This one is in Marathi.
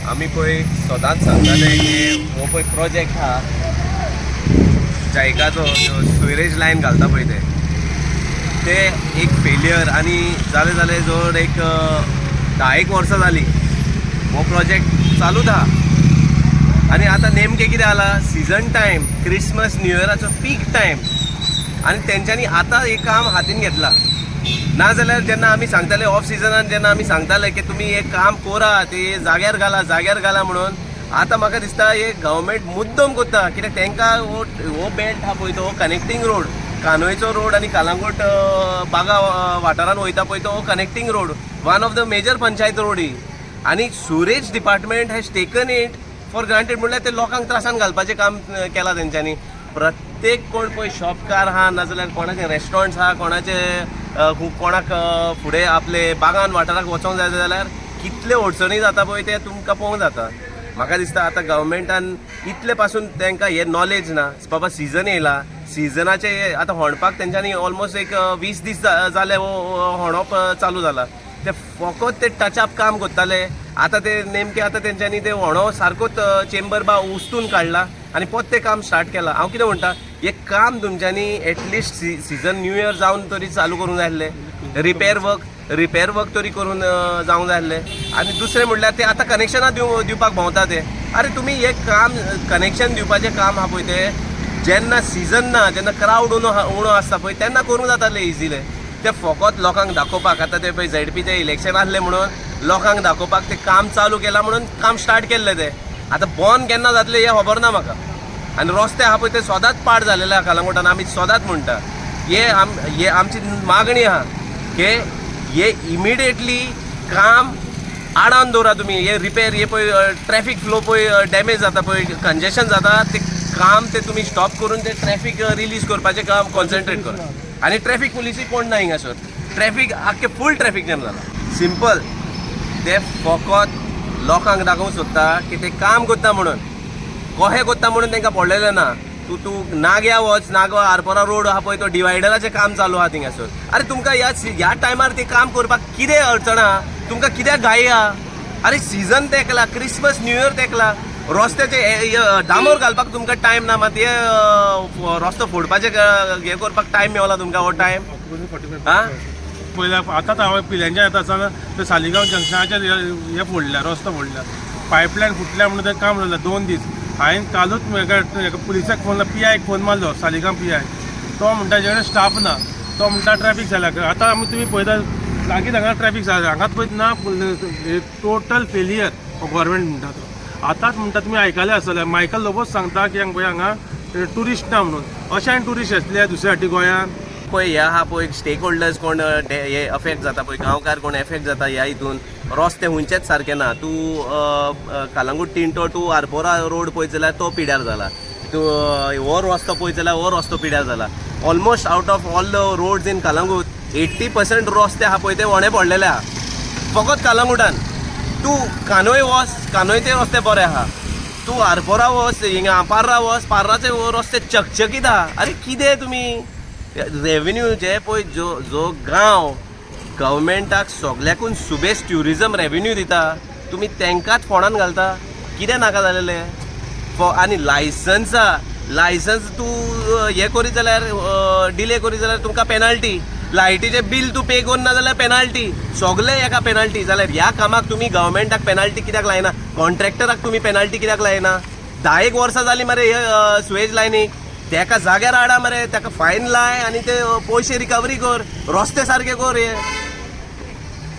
आमी पळय सदांच सांगताले की हो पळय प्रोजेक्ट हा जायकाचो सुरेज लायन घालता पळय ते एक फेलियर आनी जालें जालें जवळ एक 10 वर्सां जालीं हो प्रोजेक्ट चालूच आहा आनी आतां नेमकें कितें जाला सिजन टायम क्रिसमस न्यू इयराचो पीक टायम आनी तेंच्यांनी आतां एक काम हातीन घेतला नाजाल्यार जेन्ना आमी सांगताले ऑफ सिजनान जेन्ना आमी सांगताले की तुमी एक काम करा ते जाग्यार घाला म्हणून आतां म्हाका दिसता हे गव्हर्मेंट मुद्दम करता कित्याक तांकां हो बेल्ट हा पळय तो कनेक्टींग रोड कानोयचो रोड आनी कालांगूट बागा वाठारान वयता पळय तो connecting road one of the major panchayat road ही आनी sewerage department has taken it for granted म्हणल्यार ते लोकांक त्रासान घालपाचें काम केलां तेंच्यांनी प्रत्येक कोण पळय शॉपकार आहा नाजाल्यार कोणाचे रेस्टॉरंट्स आहा कोणाक फुडें आपले बागान वाठाराक वचोंक जाय जाल्यार कितले अडचणी जाता पळय ते तुमकां पळोवंक जाता म्हाका दिसता आतां गव्हर्मेंटान इतले पासून तांकां हे नॉलेज ना बाबा सिजन येयला सिजनाचे आतां होणपाक तेंच्यांनी ऑलमोस्ट एक 20 दीस जाले होणप चालू जाला ते फकत ते टचअप काम करताले आतां ते नेमके आतां तेंच्यांनी ते होणो सारकोच चेंबर बा उस्तून काडला आनी परत ते काम स्टार्ट केलां हांव कितें म्हणटा हे काम तुमच्यांनी एटलिस्ट सिजन न्यू इयर जावन तरी चालू करूंक जाय आसलें रिपेर वर्क तरी करून जावंक जाय आसलें आनी दुसरें म्हणल्यार ते आतां कनेक्शनां दिवपाक भोंवता ते अरे तुमी हे काम कनेक्शन दिवपाचें काम आहा पळय ते जेन्ना सिजन ना जेन्ना क्रावड उणो आसता पळय तेन्ना करूंक जातालें इजिले ते फकत लोकांक दाखोवपाक आतां ते पळय ZP इलेक्शन आसलें म्हणून लोकांक दाखोवपाक ते काम चालू केलां म्हणून काम स्टार्ट केल्लें ते आतां बंद केन्ना जातलें हें खबर ना म्हाका आनी रस्ते आहा पळय ते सदांच पाड जालेले आहा कालांगुटान आमी सदांच म्हणटा हे आमची मागणी आहा की हे इमिडिएटली काम आडावन दवरा तुमी हे रिपेर हे पळय ट्रॅफिक फ्लो पळय डॅमेज जाता पळय कंजेशन जाता ते काम ते तुमी स्टॉप करून ते ट्रॅफिक रिलीज करपाचें काम कॉन्सन्ट्रेट कर आनी ट्रॅफिक पुलिसूय कोण ना हिंगासर ट्रॅफिक आख्खें फूल ट्रॅफिक जॅम जाला सिंपल ते फकत लोकांक दाखोवंक सोदता की ते काम करता म्हणून कशें करता म्हणून तांकां पडलेलें ना तूं नाग्या वच नागवा आरपोरा रोड आहा पळय तो डिवायडराचें काम चालू आहा थिंगासर अरे तुमकां ह्या टायमार ते काम करपाक कितें अडचण आहा तुमकां कित्याक घाई आहा अरे सिजन तेकला क्रिसमस न्यू इयर तेकला रस्त्याचे डांबोर घालपाक तुमकां टायम ना मात हे रस्तो फोडपाचें हें करपाक टायम मेवला तुमकां हो टायम आं पयल्या आतां हांव पिल्यांच्या येता आसतना ते सालिगांव जंक्शनाचेर हे फोडल्या रस्तो फोडल्या पायपलायन फुटल्या म्हणून तें काम जालें 2 दीस हांवें कालूच हेका पुलिसाक फोन PIक फोन मारलो सालिगांव PI तो म्हणटा जे कडेन स्टाफ ना तो म्हणटा ट्रॅफिक जाल्या आतां आमी तुमी पळयता लागीं हांगा ट्रॅफिक जाल्या हांगाच पळय ना टोटल फेलियर गव्हर्मेंट म्हणटा तो आतांच म्हणटा तुमी आयकलें आसतलें मायकल लोबोस सांगता की पळय हांगा ट्युरिस्ट ना म्हणून अशें आनी ट्युरिस्ट येतले दुसऱ्या फावटी गोंयांत पळय ह्या हा पळय स्टेक होल्डर्स कोण हे अफेक्ट जाता पळय गांवकार कोण एफेक्ट जाता ह्या हितून रस्ते हुंयचेच सारके ना तूं कालांगूट टिंटो टू आरपोरा रोड पळयत जाल्यार तो पिड्यार जाला तूं हो रस्तो पळयत जाल्यार हो रस्तो पिड्यार जाला almost out of all the roads in Calangute 80% रस्ते आहा पळय ते वणे पडलेले आहा फकत कालांगुटान तूं कानोय वच कानोयचे रस्ते बरे आहा तूं आरपोरा वच हिंगा पार्रा वच पार्राचे रस्ते चकचकीत आहा अरे कितें तुमी रेवेन्यू जे पळय जो गांव गव्हर्मेंटाक सगल्याकून सुबेज ट्युरिजम रेवेन्यू दिता तुमी तांकांच फोंडान घालता कितें नाका जालेलें आनी लायसन्स तूं हे करीत जाल्यार डिले करीत जाल्यार तुमकां पेनल्टी लायटीचें बील तूं पे करना जाल्यार पेनल्टी सगळे हेका पेनल्टी जाल्यार ह्या कामाक तुमी गव्हर्मेंटाक पेनल्टी कित्याक लायना कॉन्ट्रॅक्टराक तुमी पेनल्टी कित्याक लायना 10 वर्सां जालीं मरे हे सुएज लायनीक तेका जाग्यार हाडा मरे तेका फायन लाय आनी ते पयशे रिकवरी कर रस्ते सारके कर हे